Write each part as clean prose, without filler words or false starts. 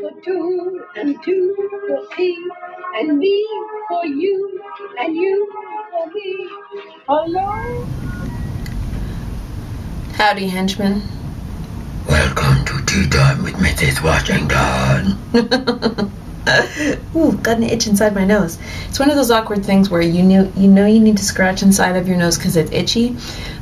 for two, and two for three, and me for you, and you for me. Hello? Howdy, henchmen. Welcome to Tea Time with Mrs. Washington. Ooh, got an itch inside my nose. It's one of those awkward things where you know you need to scratch inside of your nose because it's itchy,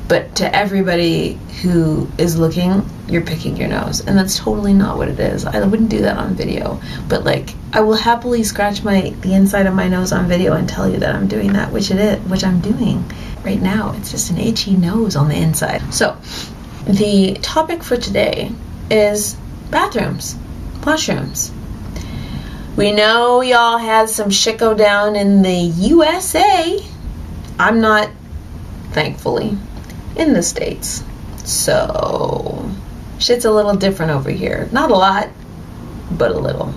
but to everybody who is looking, you're picking your nose, and that's totally not what it is. I wouldn't do that on video, but like I will happily scratch the inside of my nose on video and tell you that I'm doing that, which I'm doing right now. It's just an itchy nose on the inside. So the topic for today is bathrooms, washrooms. We know y'all had some shit go down in the USA. I'm not, thankfully, in the States. So, shit's a little different over here. Not a lot, but a little.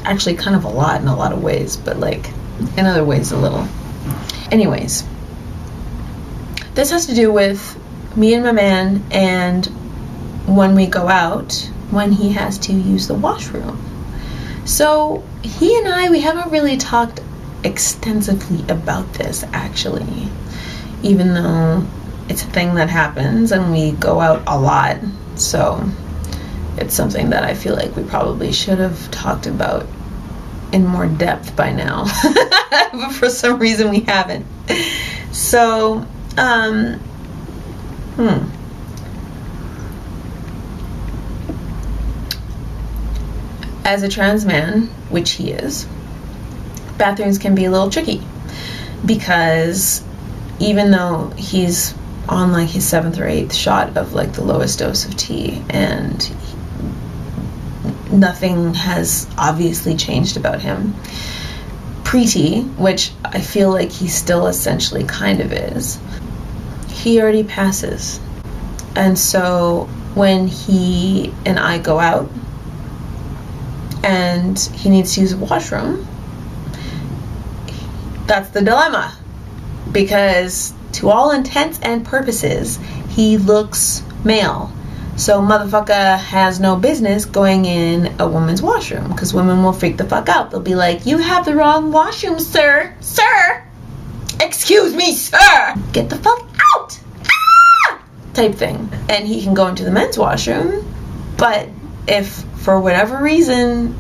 Actually, kind of a lot in a lot of ways, but like, in other ways, a little. Anyways, this has to do with me and my man, and when we go out, when he has to use the washroom. So he and I, we haven't really talked extensively about this actually, even though it's a thing that happens and we go out a lot. So it's something that I feel like we probably should have talked about in more depth by now, but for some reason we haven't. So, As a trans man, which he is, bathrooms can be a little tricky because even though he's on like his 7th or 8th shot of like the lowest dose of tea and nothing has obviously changed about him, pre-tea, which I feel like he still essentially kind of is, he already passes. And so when he and I go out and he needs to use a washroom, that's the dilemma, because to all intents and purposes he looks male, so motherfucker has no business going in a woman's washroom, because women will freak the fuck out. They'll be like, you have the wrong washroom, sir, excuse me, sir, get the fuck out, type thing. And he can go into the men's washroom, but if for whatever reason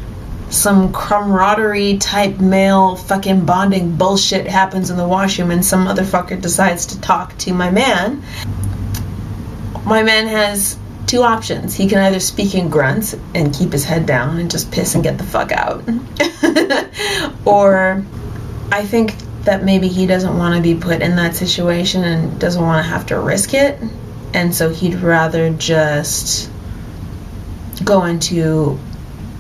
some camaraderie type male fucking bonding bullshit happens in the washroom and some motherfucker decides to talk to my man has two options. He can either speak in grunts and keep his head down and just piss and get the fuck out, or I think that maybe he doesn't want to be put in that situation and doesn't want to have to risk it, and so he'd rather just go into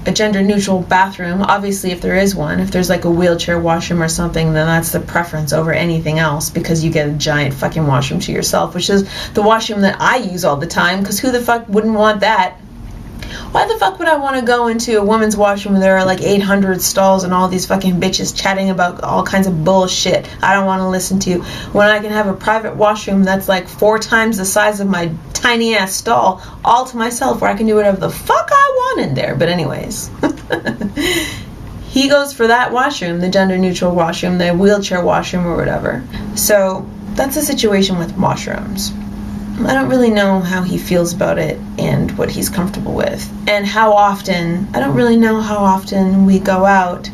a gender neutral bathroom. Obviously, if there is one, if there's like a wheelchair washroom or something, then that's the preference over anything else, because you get a giant fucking washroom to yourself, which is the washroom that I use all the time, because who the fuck wouldn't want that? Why the fuck would I want to go into a woman's washroom where there are like 800 stalls and all these fucking bitches chatting about all kinds of bullshit I don't want to listen to, when I can have a private washroom that's like 4 times the size of my tiny ass stall all to myself, where I can do whatever the fuck I want in there? But anyways, he goes for that washroom, the gender neutral washroom, the wheelchair washroom or whatever. So that's the situation with washrooms. I don't really know how he feels about it and what he's comfortable with, and how often, I don't really know how often we go out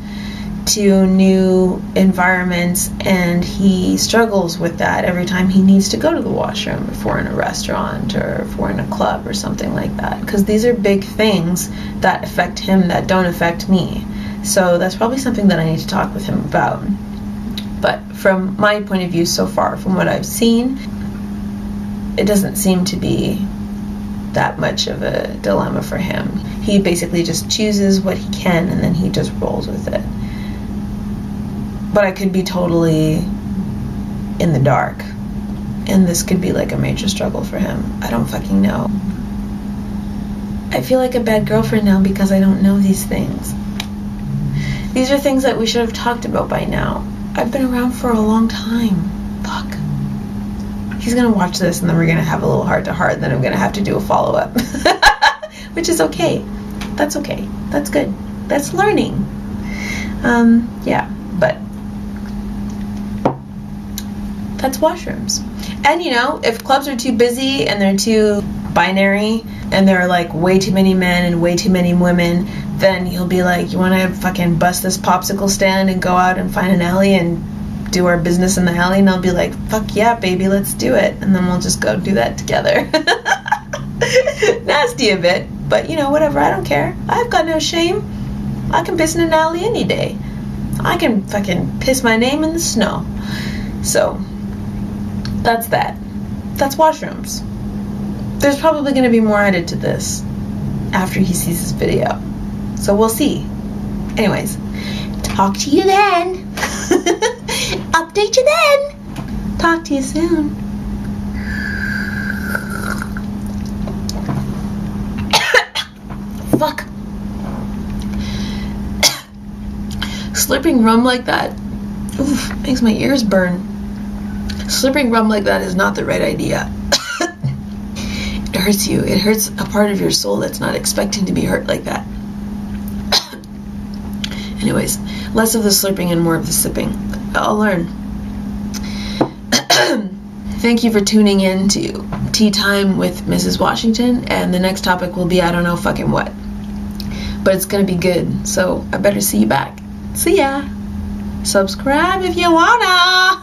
to new environments and he struggles with that every time he needs to go to the washroom, if we're in a restaurant or if we're in a club or something like that, because these are big things that affect him that don't affect me. So that's probably something that I need to talk with him about. But from my point of view so far, from what I've seen, it doesn't seem to be that much of a dilemma for him. He basically just chooses what he can and then he just rolls with it. But I could be totally in the dark, and this could be like a major struggle for him. I don't fucking know. I feel like a bad girlfriend now because I don't know these things. These are things that we should have talked about by now. I've been around for a long time. Fuck. He's gonna watch this and then we're gonna have a little heart-to-heart, and then I'm gonna have to do a follow-up. Which is okay. That's okay. That's good. That's learning. Yeah, but that's washrooms. And you know, if clubs are too busy and they're too binary and there are like way too many men and way too many women, then he'll be like, you want to fucking bust this popsicle stand and go out and find an alley and do our business in the alley? And I'll be like, fuck yeah, baby, let's do it. And then we'll just go do that together. Nasty a bit, but you know, whatever, I don't care. I've got no shame. I can piss in an alley any day. I can fucking piss my name in the snow. So that's that. That's washrooms. There's probably going to be more added to this after he sees this video. So we'll see. Anyways, talk to you then. Update you then. Talk to you soon. Fuck. Slurping rum like that, oof, makes my ears burn. Slurping rum like that is not the right idea. It hurts you. It hurts a part of your soul that's not expecting to be hurt like that. Anyways, less of the slurping and more of the sipping. I'll learn. Thank you for tuning in to Tea Time with Mrs. Washington, and the next topic will be I don't know fucking what. But it's gonna be good, so I better see you back. See ya. Subscribe if you wanna.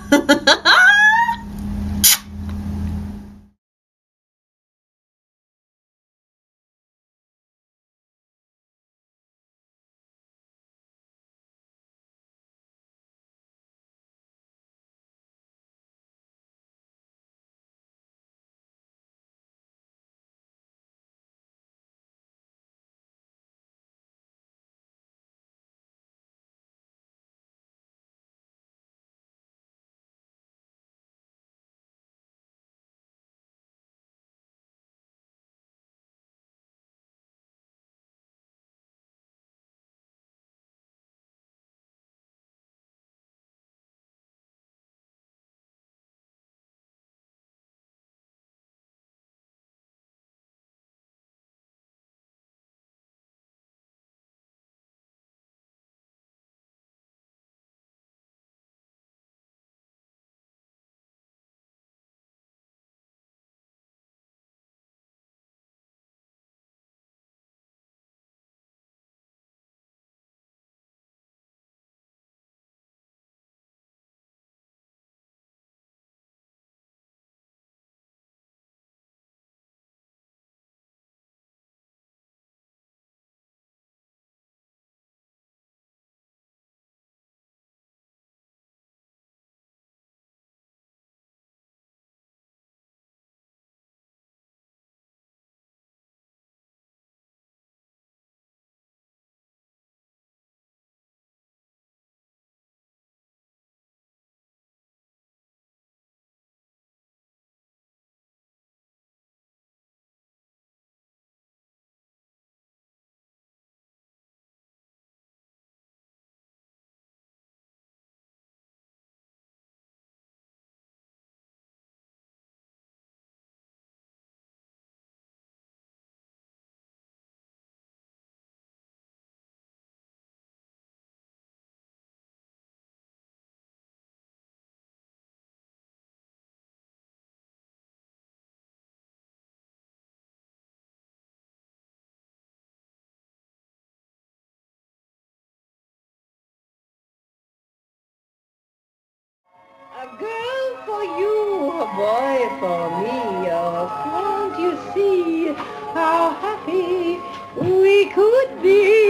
A girl for you, a boy for me. Oh, can't you see how happy we could be?